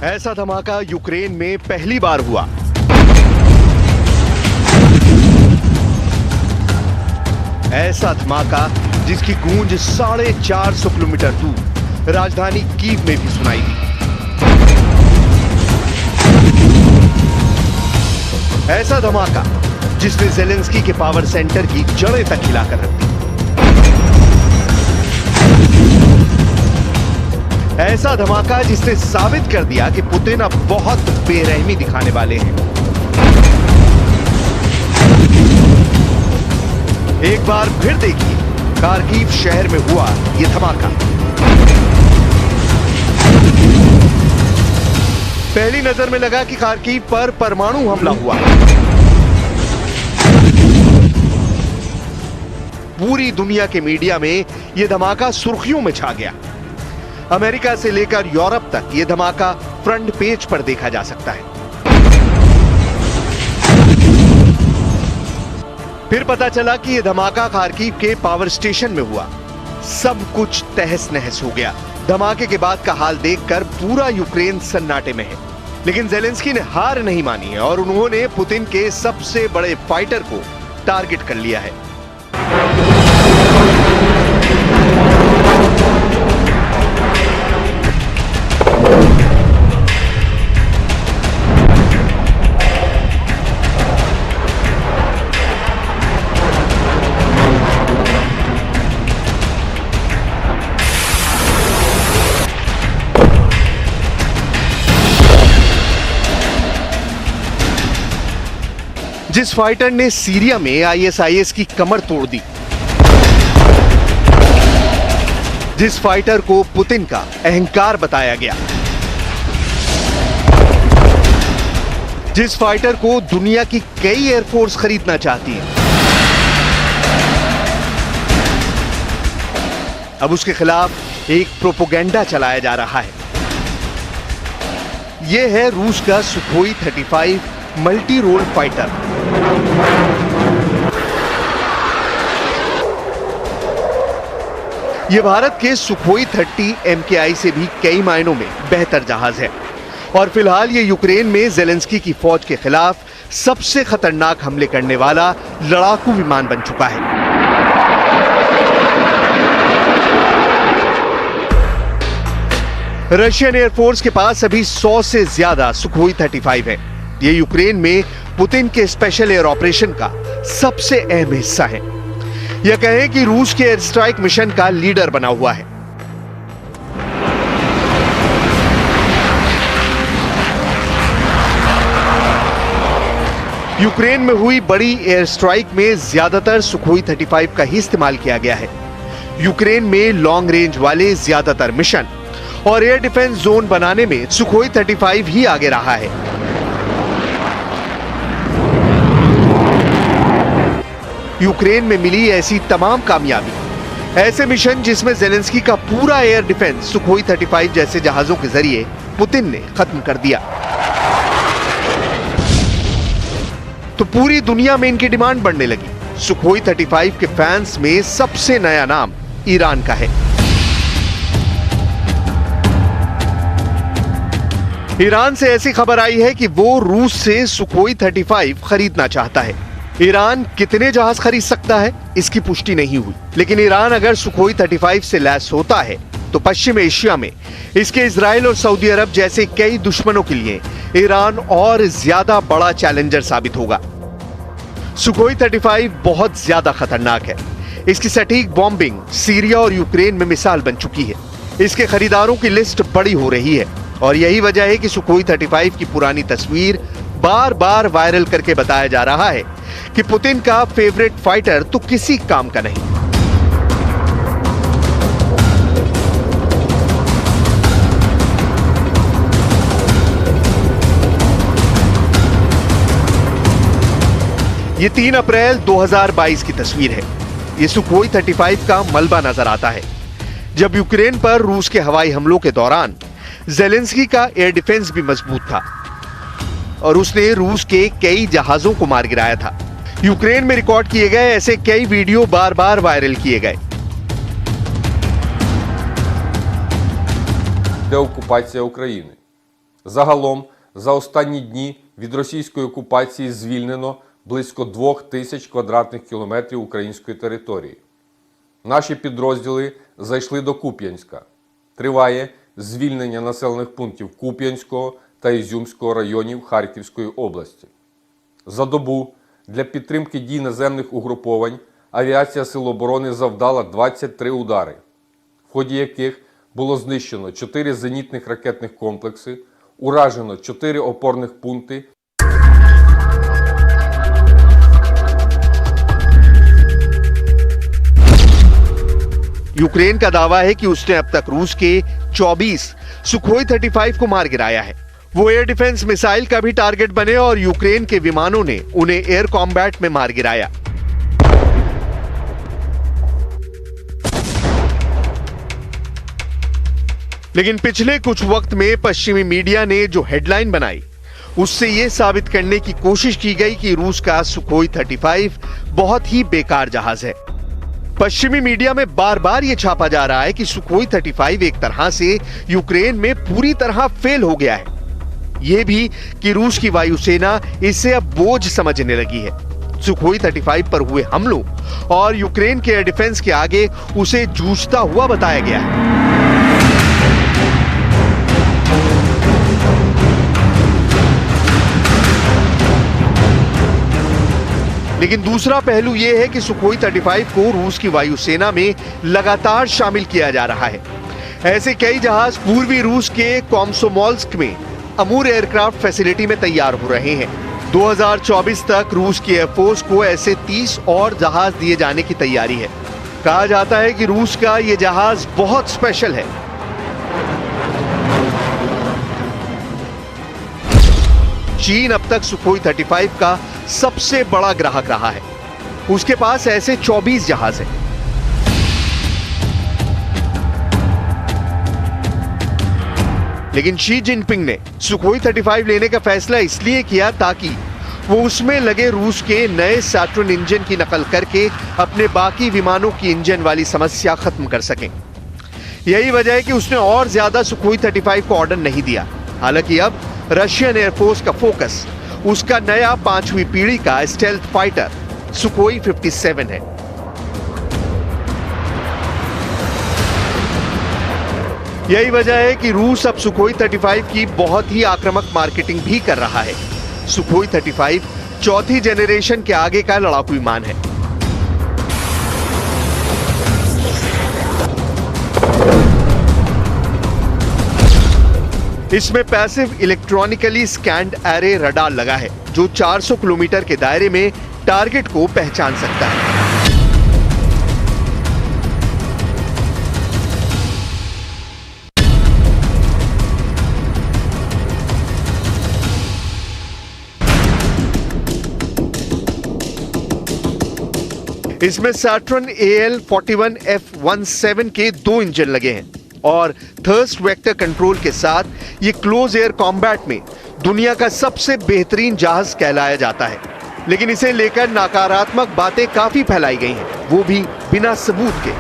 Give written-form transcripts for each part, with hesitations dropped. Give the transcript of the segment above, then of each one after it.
ऐसा धमाका यूक्रेन में पहली बार हुआ। ऐसा धमाका जिसकी गूंज 450 किलोमीटर दूर राजधानी कीव में भी सुनाई दी। ऐसा धमाका जिसने ज़ेलेंस्की के पावर सेंटर की जड़ें तक हिलाकर रख दी। ऐसा धमाका जिसने साबित कर दिया कि पुतिन अब बहुत बेरहमी दिखाने वाले हैं। एक बार फिर देखिए खार्किव शहर में हुआ यह धमाका। पहली नजर में लगा कि खार्किव पर परमाणु हमला हुआ है। पूरी दुनिया के मीडिया में यह धमाका सुर्खियों में छा गया। अमेरिका से लेकर यूरोप तक यह धमाका फ्रंट पेज पर देखा जा सकता है। फिर पता चला कि यह धमाका खार्किव के पावर स्टेशन में हुआ। सब कुछ तहस नहस हो गया। धमाके के बाद का हाल देखकर पूरा यूक्रेन सन्नाटे में है। लेकिन ज़ेलेंस्की ने हार नहीं मानी है और उन्होंने पुतिन के सबसे बड़े फाइटर को टारगेट कर लिया है। जिस फाइटर ने सीरिया में आईएसआईएस की कमर तोड़ दी, जिस फाइटर को पुतिन का अहंकार बताया गया, जिस फाइटर को दुनिया की कई एयरफोर्स खरीदना चाहती है, अब उसके खिलाफ एक प्रोपोगेंडा चलाया जा रहा है। यह है रूस का सुखोई 35 मल्टी रोल फाइटर। यह भारत के सुखोई 30 MKI से भी कई मायनों में बेहतर जहाज है और फिलहाल यह यूक्रेन में ज़ेलेंस्की की फौज के खिलाफ सबसे खतरनाक हमले करने वाला लड़ाकू विमान बन चुका है। रशियन एयरफोर्स के पास अभी 100 से ज्यादा सुखोई 35 है। यह यूक्रेन में पुतिन के स्पेशल एयर ऑपरेशन का सबसे अहम हिस्सा है। यह कहें कि रूस के एयर स्ट्राइक मिशन का लीडर बना हुआ है। यूक्रेन में हुई बड़ी एयर स्ट्राइक में ज्यादातर सुखोई 35 का ही इस्तेमाल किया गया है। यूक्रेन में लॉन्ग रेंज वाले ज्यादातर मिशन और एयर डिफेंस जोन बनाने में सुखोई 35 ही आगे रहा है। यूक्रेन में मिली ऐसी तमाम कामयाबी, ऐसे मिशन जिसमें ज़ेलेंस्की का पूरा एयर डिफेंस सुखोई 35 जैसे जहाजों के जरिए पुतिन ने खत्म कर दिया, तो पूरी दुनिया में इनकी डिमांड बढ़ने लगी। सुखोई 35 के फैंस में सबसे नया नाम ईरान का है। ईरान से ऐसी खबर आई है कि वो रूस से सुखोई 35 खरीदना चाहता है। ईरान कितने जहाज खरीद सकता है इसकी पुष्टि नहीं हुई, लेकिन ईरान अगर सुखोई 35 से लैस होता है तो पश्चिम एशिया में इसके इजराइल और सऊदी अरब जैसे कई दुश्मनों के लिए ईरान और ज्यादा बड़ा चैलेंजर साबित होगा। सुखोई 35 बहुत ज्यादा खतरनाक है। इसकी सटीक बॉम्बिंग सीरिया और यूक्रेन में मिसाल बन चुकी है। इसके खरीदारों की लिस्ट बड़ी हो रही है और यही वजह है कि सुखोई 35 की पुरानी तस्वीर बार बार वायरल करके बताया जा रहा है कि पुतिन का फेवरेट फाइटर तो किसी काम का नहीं। ये 3 अप्रैल 2022 की तस्वीर है। ये सुखोई 35 का मलबा नजर आता है जब यूक्रेन पर रूस के हवाई हमलों के दौरान ज़ेलेंस्की का एयर डिफेंस भी मजबूत था और उसने रूस के कई जहाजों को मार गिराया था। यूक्रेन में रिकॉर्ड किए गए ऐसे कई वीडियो बार बार वायरल किए गए। Де окупація України? Загалом, за останні дні від російської окупації звільнено близько 2000 квадратних кілометрів української території. Наші підрозділи зайшли до Куп'янська. Триває звільнення населених пунктів Куп'янського та Ізюмського районів Харківської області. За добу для підтримки дій наземних угруповань авіація Сил оборони завдала 23 удари, в ході яких було знищено 4 зенітних ракетних комплекси, уражено 4 опорних пункти. यूक्रेन का दावा है कि उसने अब तक रूस के 24 सुखोई 35 को मार गिराया है। वो एयर डिफेंस मिसाइल का भी टारगेट बने और यूक्रेन के विमानों ने उन्हें एयर कॉम्बैट में मार गिराया। लेकिन पिछले कुछ वक्त में पश्चिमी मीडिया ने जो हेडलाइन बनाई, उससे यह साबित करने की कोशिश की गई कि रूस का सुखोई 35 बहुत ही बेकार जहाज है। पश्चिमी मीडिया में बार बार यह छापा जा रहा है कि सुखोई 35 एक तरह से यूक्रेन में पूरी तरह फेल हो गया है। यह भी कि रूस की वायुसेना इसे अब बोझ समझने लगी है। सुखोई 35 पर हुए हमलों और यूक्रेन के एयर डिफेंस के आगे उसे जूझता हुआ बताया गया है। लेकिन दूसरा पहलू यह है कि सुखोई 35 को रूस की वायुसेना में लगातार शामिल किया जा रहा है। ऐसे कई जहाज पूर्वी रूस के कोमसोमोल्स्क में अमूर एयरक्राफ्ट फैसिलिटी में तैयार हो रहे हैं। 2024 तक रूस की एयरफोर्स को ऐसे 30 और जहाज दिए जाने की तैयारी है। कहा जाता है कि रूस का यह जहाज बहुत स्पेशल है। चीन अब तक सुखोई 35 का सबसे बड़ा ग्राहक रहा है। उसके पास ऐसे 24 जहाज हैं। लेकिन शी जिनपिंग ने सुखोई 35 लेने का फैसला इसलिए किया ताकि वो उसमें लगे रूस के नए सैटर्न इंजन की नकल करके अपने बाकी विमानों की इंजन वाली समस्या खत्म कर सकें। यही वजह है कि उसने और ज्यादा सुखोई 35 को ऑर्डर नहीं दिया। हालांकि अब रशियन एयरफोर्स का फोकस उसका नया 5वीं पीढ़ी का स्टेल्थ फाइटर सुखोई 57 है। यही वजह है कि रूस अब सुखोई 35 की बहुत ही आक्रामक मार्केटिंग भी कर रहा है। सुखोई 35 चौथी जेनरेशन के आगे का लड़ाकू विमान है। इसमें passive electronically scanned array radar लगा है जो 400 किलोमीटर के दायरे में टारगेट को पहचान सकता है। इसमें सैटर्न AL-41F-17 के 2 इंजन लगे हैं और थर्स्ट वेक्टर कंट्रोल के साथ ये क्लोज एयर कॉम्बैट में दुनिया का सबसे बेहतरीन जहाज कहलाया जाता है। लेकिन इसे लेकर नकारात्मक बातें काफी फैलाई गई हैं, वो भी बिना सबूत के।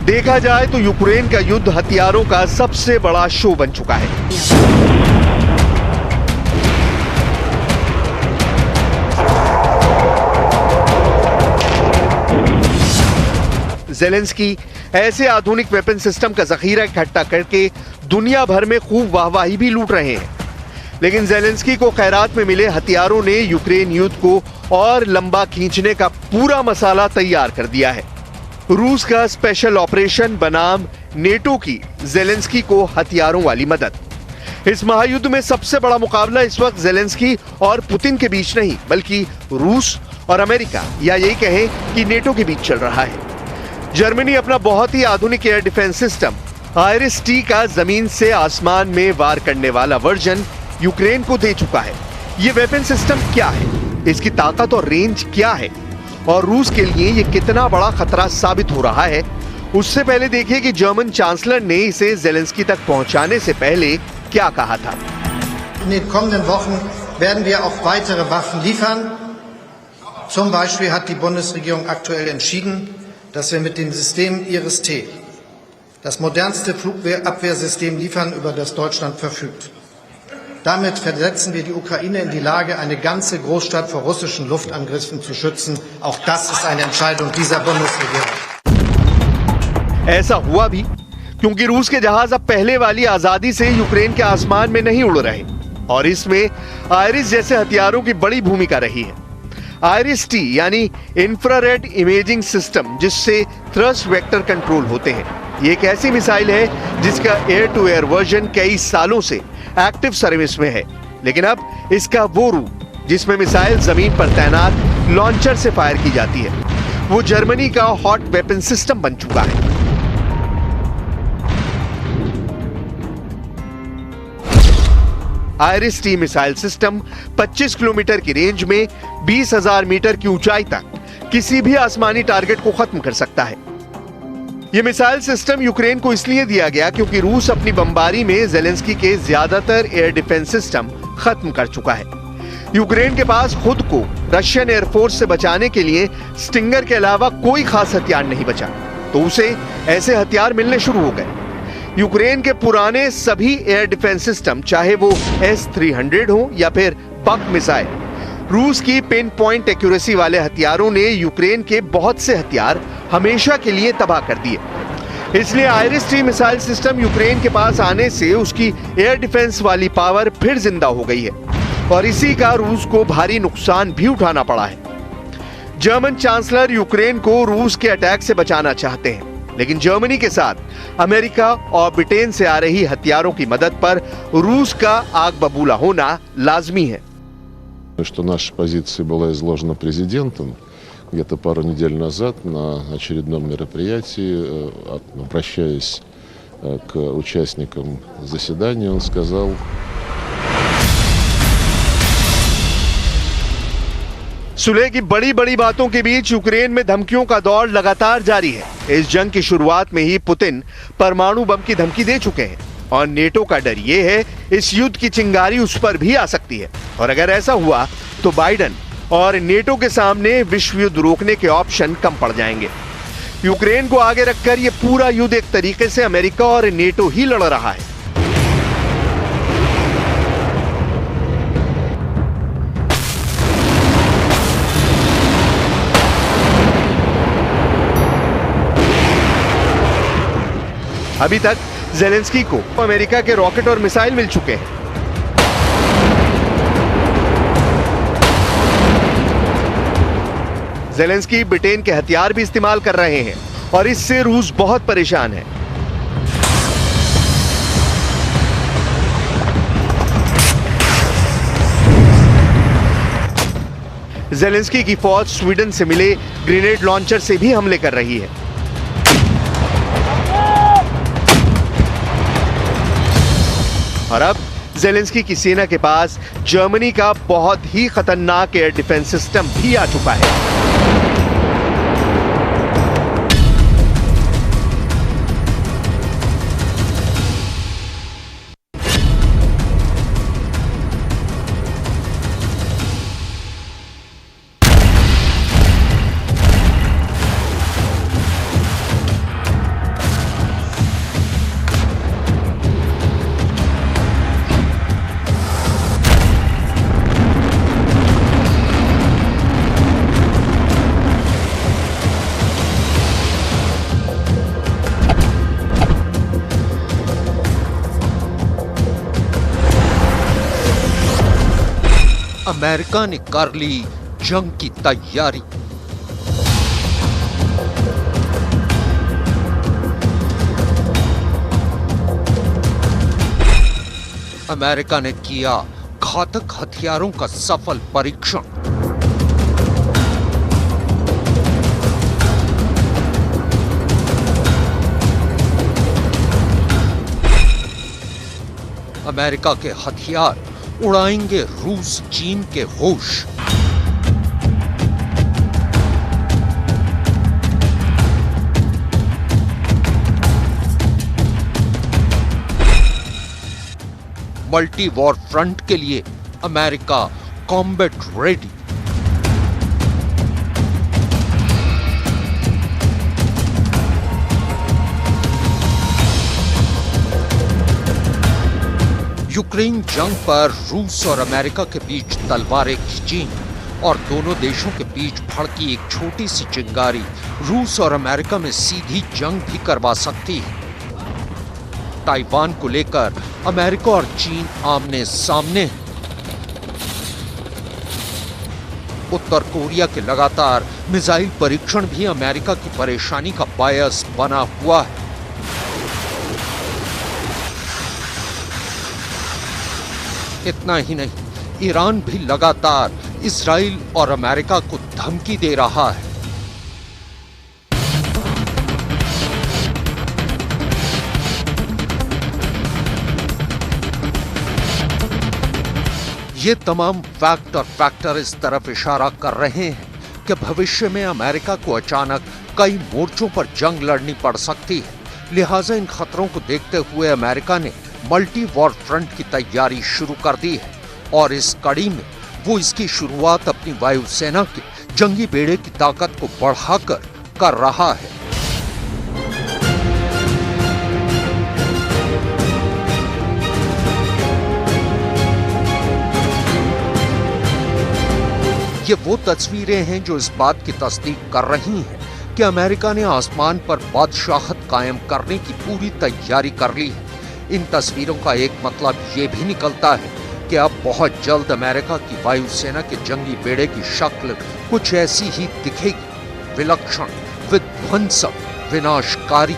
देखा जाए तो यूक्रेन का युद्ध हथियारों का सबसे बड़ा शो बन चुका है। ज़ेलेंस्की ऐसे आधुनिक वेपन सिस्टम का जखीरा इकट्ठा करके दुनिया भर में खूब वाहवाही भी लूट रहे हैं। लेकिन ज़ेलेंस्की को खैरात में मिले हथियारों ने यूक्रेन युद्ध को और लंबा खींचने का पूरा मसाला तैयार कर दिया है। रूस का स्पेशल ऑपरेशन बनाम नेटो की ज़ेलेंस्की को हथियारों वाली मदद। इस महायुद्ध में सबसे बड़ा मुकाबला इस वक्त ज़ेलेंस्की और पुतिन के बीच नहीं बल्कि रूस और अमेरिका या यही कहें कि नेटो के बीच चल रहा है। जर्मनी अपना बहुत ही आधुनिक एयर डिफेंस सिस्टम IRIS-T का जमीन से आसमान में वार करने वाला वर्जन यूक्रेन को दे चुका है। ये वेपन सिस्टम क्या है, इसकी ताकत और रेंज क्या है और रूस के लिए ये कितना बड़ा खतरा साबित हो रहा है, उससे पहले देखिए कि जर्मन चांसलर ने इसे ज़ेलेंस्की तक पहुंचाने से पहले क्या कहा था। In den kommenden Wochen werden wir auch weitere Waffen liefern. Zum Beispiel hat die Bundesregierung aktuell entschieden, dass wir mit dem System IRIS-T das modernste Flugabwehrsystem liefern, über das Deutschland verfügt. Damit versetzen wir die Ukraine in die Lage, eine ganze Großstadt vor russischen Luftangriffen zu schützen. Auch das ist eine Entscheidung dieser Bundesregierung. ऐसा हुआ भी क्योंकि रूस के जहाज अब पहले वाली आजादी से यूक्रेन के आसमान में नहीं उड़ रहे और इसमें आयरिस जैसे हथियारों की बड़ी भूमिका रही है। आयरिस टी यानी इंफ्रारेड इमेजिंग सिस्टम, जिससे थ्रस्ट वेक्टर कंट्रोल होते हैं। ये एक ऐसी मिसाइल है जिसका एयर टू एयर वर्जन कई सालों से एक्टिव सर्विस में है, लेकिन अब इसका वो रूप जिसमें मिसाइल जमीन पर तैनात लॉन्चर से फायर की जाती है, वो जर्मनी का हॉट वेपन सिस्टम बन चुका है। Iris T missile system 25 kilometre की रेंज में 20,000 मीटर की ऊंचाई तक किसी भी आसमानी टारगेट को खत्म कर सकता है। यह मिसाइल सिस्टम यूक्रेन को इसलिए दिया गया क्योंकि रूस अपनी बमबारी में जेलेंस्की के ज्यादातर एयर डिफेंस सिस्टम खत्म कर चुका है। यूक्रेन के पास खुद को रशियन एयरफोर्स से बचाने के लिए स्टिंगर के अलावा कोई खास हथियार नहीं बचा, तो उसे ऐसे हथियार मिलने शुरू हो गए। यूक्रेन के पुराने सभी एयर डिफेंस सिस्टम, चाहे वो S-300 हो या फिर बक मिसाइल, रूस की पिन पॉइंट एक्यूरेसी वाले हथियारों ने यूक्रेन के बहुत से हथियार हमेशा के लिए तबाह कर दिए। इसलिए iris T missile system Ukraine के पास आने से उसकी एयर डिफेंस वाली पावर फिर जिंदा हो गई है और इसी का रूस को भारी नुकसान भी उठाना पड़ा है। जर्मन चांसलर यूक्रेन को रूस के अटैक से बचाना चाहते हैं, लेकिन जर्मनी के साथ अमेरिका और ब्रिटेन से आ रही हथियारों की मदद पर रूस का आग बबूला होना लाजमी है। Что наша позиция была изложена президентом где-то пару недель назад на очередном мероприятии, обращаясь к участникам заседания, он сказал: सुलह की बड़ी बड़ी बातों के बीच यूक्रेन में धमकियों का दौर लगातार जारी है। इस जंग की शुरुआत में ही पुतिन परमाणु बम की धमकी दे चुके हैं और नेटो का डर ये है इस युद्ध की चिंगारी उस पर भी आ सकती है, और अगर ऐसा हुआ तो बाइडेन और नेटो के सामने विश्व युद्ध रोकने के ऑप्शन कम पड़ जाएंगे। यूक्रेन को आगे रखकर यह पूरा युद्ध एक तरीके से अमेरिका और नेटो ही लड़ रहा है। अभी तक जेलेंस्की को अमेरिका के रॉकेट और मिसाइल मिल चुके हैं। जेलेंस्की ब्रिटेन के हथियार भी इस्तेमाल कर रहे हैं और इससे रूस बहुत परेशान है। जेलेंस्की की फौज स्वीडन से मिले ग्रेनेड लॉन्चर से भी हमले कर रही है। और अब जेलेंस्की की सेना के पास जर्मनी का बहुत ही खतरनाक एयर डिफेंस सिस्टम भी आ चुका है। अमेरिका ने कर ली जंग की तैयारी। अमेरिका ने किया घातक हथियारों का सफल परीक्षण। अमेरिका के हथियार उड़ाएंगे रूस चीन के होश। मल्टी वॉर फ्रंट के लिए अमेरिका कॉम्बैट रेडी। यूक्रेन जंग पर रूस और अमेरिका के बीच तलवारें खींची और दोनों देशों के बीच भड़की एक छोटी सी चिंगारी रूस और अमेरिका में सीधी जंग भी करवा सकती है। ताइवान को लेकर अमेरिका और चीन आमने सामने हैं। उत्तर कोरिया के लगातार मिसाइल परीक्षण भी अमेरिका की परेशानी का बायस बना हुआ है। इतना ही नहीं, ईरान भी लगातार इजराइल और अमेरिका को धमकी दे रहा है। ये तमाम फैक्ट और फैक्टर इस तरफ इशारा कर रहे हैं कि भविष्य में अमेरिका को अचानक कई मोर्चों पर जंग लड़नी पड़ सकती है। लिहाजा इन खतरों को देखते हुए अमेरिका ने मल्टी वॉर फ्रंट की तैयारी शुरू कर दी है और इस कड़ी में वो इसकी शुरुआत अपनी वायुसेना के जंगी बेड़े की ताकत को बढ़ाकर कर रहा है। ये वो तस्वीरें हैं जो इस बात की तस्दीक कर रही हैं कि अमेरिका ने आसमान पर बादशाहत कायम करने की पूरी तैयारी कर ली है। इन तस्वीरों का एक मतलब ये भी निकलता है कि अब बहुत जल्द अमेरिका की वायुसेना के जंगी बेड़े की शक्ल कुछ ऐसी ही दिखेगी, विलक्षण, विध्वंसक, विनाशकारी।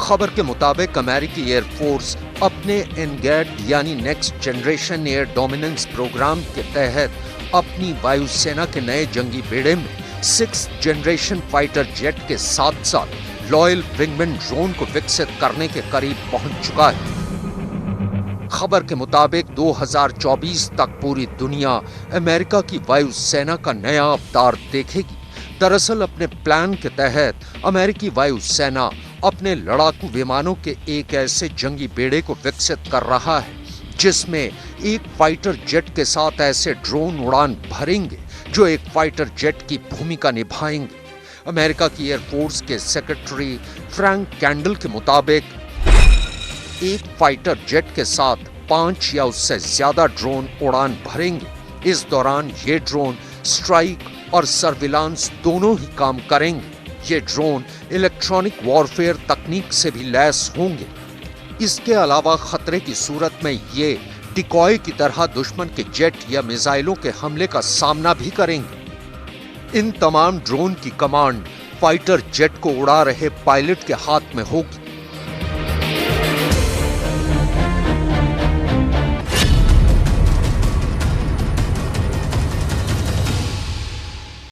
खबर के मुताबिक अमेरिकी एयरफोर्स अपने एनगैड यानी next generation air dominance programme के तहत अपनी वायुसेना के नए जंगी बेड़े में 6th जनरेशन फाइटर जेट के साथ साथ लॉयल विंगमैन ड्रोन को विकसित करने के करीब पहुंच चुका है। खबर के मुताबिक 2024 तक पूरी दुनिया अमेरिका की वायुसेना का नया अवतार देखेगी। दरअसल अपने प्लान के तहत अमेरिकी वायुसेना अपने लड़ाकू विमानों के एक ऐसे जंगी बेड़े को विकसित कर रहा है जिसमें एक फाइटर जेट के साथ ऐसे ड्रोन उड़ान भरेंगे जो एक फाइटर जेट की भूमिका निभाएंगे। अमेरिका की एयरफोर्स के सेक्रेटरी फ्रैंक कैंडल के मुताबिक एक फाइटर जेट के साथ 5 या उससे ज्यादा ड्रोन उड़ान भरेंगे। इस दौरान ये ड्रोन स्ट्राइक और सर्विलांस दोनों ही काम करेंगे। ये ड्रोन इलेक्ट्रॉनिक वॉरफेयर तकनीक से भी लैस होंगे। इसके अलावा खतरे की सूरत में ये डिकॉय की तरह दुश्मन के जेट या मिसाइलों के हमले का सामना भी करेंगे। इन तमाम ड्रोन की कमांड फाइटर जेट को उड़ा रहे पायलट के हाथ में होगी।